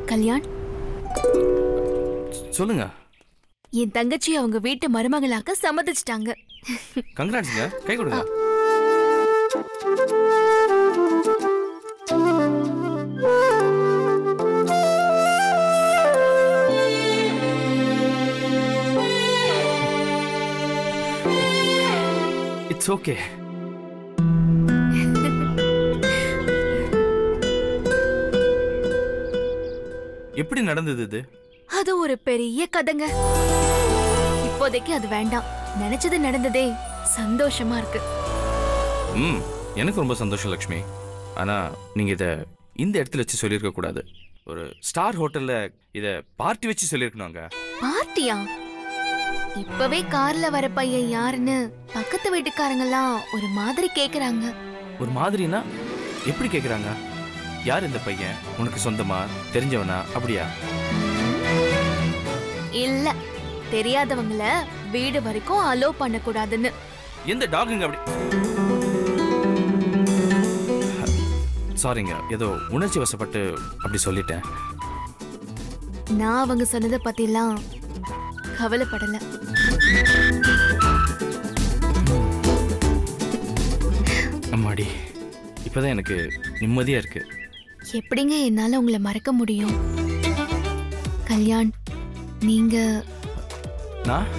கல்யாண், சொல்லுங்க. என் தங்கச்சி அவங்க வீட்டு மருமகளாக்க சம்மதிச்சிட்டாங்க. கங்க்ராட்ஸ்ங்க. கை கொடுங்க. It's okay. எப்படி நடந்தது இது? அது ஒரு பெரிய கதைங்க. இப்போதைக்கு அது வேண்டாம். நினைச்சது நடந்ததே சந்தோஷமா இருக்கு. எனக்கு ரொம்ப சந்தோஷம் லக்ஷ்மி. ஆனா நீங்க இத இந்த இடத்துல வச்சு சொல்லிருக்க கூடாது. ஒரு ஸ்டார் ஹோட்டல்ல இத பார்ட்டி வச்சு சொல்லிருக்கணுங்க. பார்ட்டியா? இப்பவே கார்ல வர பையன் யாருன்னு பக்கத்து வீட்டுக்காரங்கலாம் ஒரு மாதிரி கேக்குறாங்க. ஒரு மாதிரினா எப்படி கேக்குறாங்க? யார் இந்த பையன்? உனக்கு சொந்தமா, தெரிஞ்சவனா? அப்படியா? இல்ல, தெரியாதவங்கள வீடு வரைக்கும் அலோ பண்ண கூடாதுன்னு. எந்த டாகுங்க அப்படி? சாரிங்க, ஏதோ உணர்ச்சி வசப்பட்டு அப்படி சொல்லிட்டேன். நான் அவங்க சொன்னதை பத்திலாம் கவலைப்படல. அம்மாடி, இப்பதான் எனக்கு நிம்மதியா இருக்கு. எப்படிங்க என்னால உங்களை மறக்க முடியும்? கல்யாண், நீங்க நான்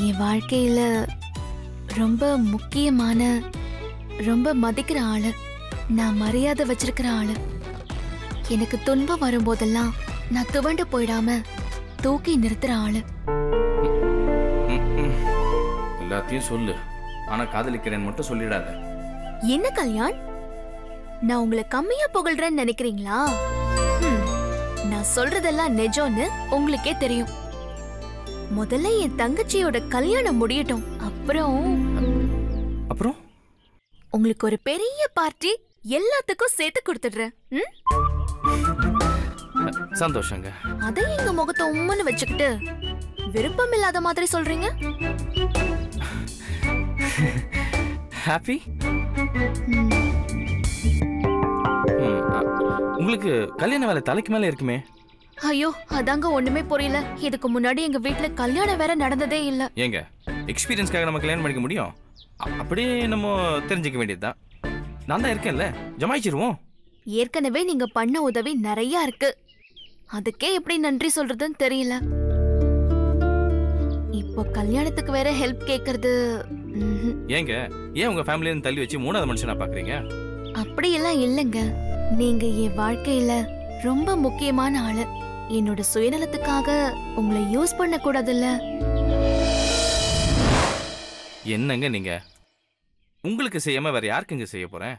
என் வாழ்க்கையில ரொம்ப முக்கியமான, ரொம்ப மதிக்கிற ஆளு. நான் மரியாதை வச்சிருக்கிற ஆளு. எனக்கு துன்பம் வரும்போதெல்லாம் நான் துவண்டு போயிடாம தூக்கி நிறுத்துற ஆளு. எல்லாத்தையும் சொல்லு, ஆனா காதலிக்கிறேன் மட்டும் சொல்லிடாத. என்ன கல்யாண், நான் உங்களை கம்மியா புகழ்றேன்னு நினைக்கிறீங்களா? நான் சொல்றதெல்லாம் நிஜம்னு உங்களுக்கே தெரியும். முதல்ல என் தங்கச்சியோட கல்யாணம் முடியட்டும். அப்புறம் உங்களுக்கு ஒரு பெரிய பார்ட்டி எல்லாத்துக்கும் சேர்த்து கொடுத்துடுறேன். சந்தோஷங்க. அதை எங்க முகத்தை உம்முன்னு வச்சுக்கிட்டு விருப்பம் இல்லாத மாதிரி சொல்றீங்க. ஹாப்பி? உங்களுக்கு கல்யாண வேலை தலைக்கு மேல இருக்குமே. ஐயோ, அதாங்க ஒண்ணுமே புரியல. இதுக்கு முன்னாடி எங்க வீட்டுல கல்யாணம் வேற நடந்ததே இல்ல. ஏங்க, எக்ஸ்பீரியன்ஸ்க்காக நம்ம கல்யாணம் பண்ணிக்க முடியும்? அப்படியே நம்ம தெரிஞ்சுக்க வேண்டியதுதான். நான் தான் இருக்கேன்ல, ஜமாயிச்சிருவோம். ஏற்கனவே நீங்க பண்ண உதவி நிறைய இருக்கு. அதுக்கே எப்படி நன்றி சொல்றதுன்னு தெரியல. இப்போ கல்யாணத்துக்கு வேற ஹெல்ப் கேக்குறது. ஏங்க, ஏன் உங்க ஃபேமிலியை தள்ளி வச்சு மூணாவது மனுஷனா பாக்குறீங்க? அப்படி எல்லாம் இல்லங்க. நீங்க என் வாழ்க்கையில ரொம்ப முக்கியமான ஆளு. என்னோட சுயநலத்துக்காக உங்களை யூஸ் பண்ண கூடாதுல்ல. என்னங்க நீங்க? உங்களுக்கு செய்யாம வேற யாருக்குங்க செய்ய போறேன்?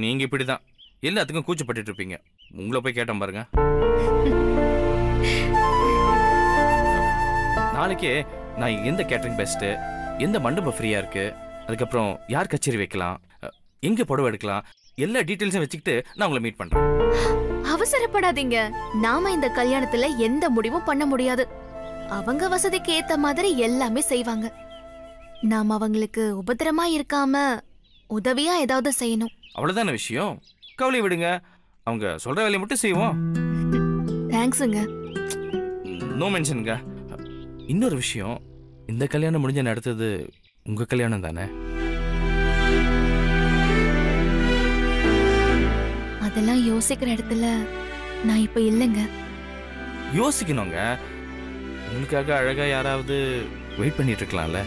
நீங்க இப்படிதான் எல்லாத்துக்கும் கூச்சப்பட்டு இருப்பீங்க. உங்களை போய் கேட்டேன் பாருங்க. நாளைக்கே நான் எந்த கேட்டரிங் பெஸ்ட், எந்த மண்டபம் ஃப்ரீயா இருக்கு, அதுக்கப்புறம் யார் கச்சேரி வைக்கலாம், எங்க புடவை எடுக்கலாம், எல்லா டீடைல்ஸும் வச்சுக்கிட்டு நான் உங்களை மீட் பண்றேன். அவசரப்படாதீங்க. நாம இந்த கல்யாணத்துல எந்த முடிவும் பண்ண முடியாது. அவங்க வசதிக்கு ஏத்த மாதிரி எல்லாமே செய்வாங்க. நாம அவங்களுக்கு உபத்திரமா இருக்காம உதவியா ஏதாவது செய்யணும். அவ்வளவுதான விஷயம். கவலை விடுங்க, அவங்க சொல்ற வேலையை மட்டும் செய்வோம். தேங்க்ஸுங்க. நோ மென்ஷனுங்க. இன்னொரு விஷயம், இந்த கல்யாணம் முடிஞ்ச நடத்தது உங்க கல்யாணம் தானே? அதெல்லாம் யோசிக்கிற இடத்துல நான் இப்ப இல்லைங்க. யோசிக்கணுங்க. உங்களுக்காக அழகா யாராவது வெயிட் பண்ணிட்டு இருக்கலாம்ல.